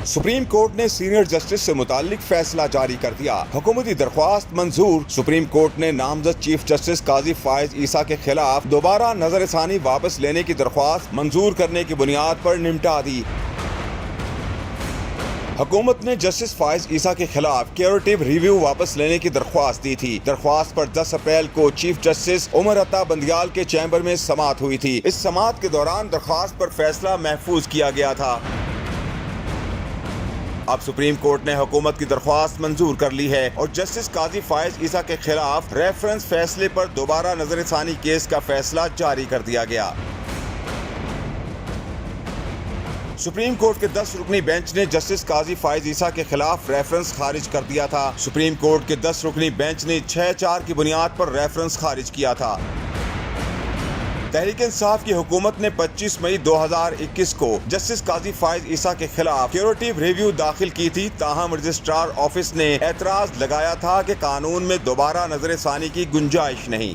Supreme court نے senior justice سے متعلق فیصلہ جاری کر دیا۔ حکومتی درخواست منظور۔ سپریم کورٹ نے نامزد چیف جسٹس قاضی فائز عیسیٰ کے خلاف دوبارہ نظر ثانی واپس لینے کی درخواست منظور کرنے کی بنیاد پر نمٹا دی۔ حکومت نے جسٹس فائز عیسیٰ کے خلاف کیوریٹیو ریویو واپس لینے کی درخواست دی تھی۔ درخواست پر 10 اپریل کو چیف جسٹس عمر عطا بندیال کے چیمبر میں سماعت ہوئی تھی۔ اس سماعت کے دوران درخواست پر فیصلہ محفوظ کیا گیا تھا۔ اب سپریم کورٹ نے حکومت کی درخواست منظور کر لی ہے اور جسٹس قاضی فائز عیسیٰ کے خلاف ریفرنس فیصلے پر دوبارہ نظر ثانی کیس کا فیصلہ جاری کر دیا گیا۔ سپریم کورٹ کے 10 رکنی بینچ نے جسٹس قاضی فائز عیسیٰ کے خلاف ریفرنس خارج کر دیا تھا۔ سپریم کورٹ کے 10 رکنی بینچ نے 6-4 کی بنیاد پر ریفرنس خارج کیا تھا۔ تحریک انصاف کی حکومت نے 25 مئی 2021 کو جسٹس قاضی فائز عیسیٰ کے خلاف کیوریٹیو ریویو داخل کی تھی، تاہم رجسٹرار آفس نے اعتراض لگایا تھا کہ قانون میں دوبارہ نظر ثانی کی گنجائش نہیں۔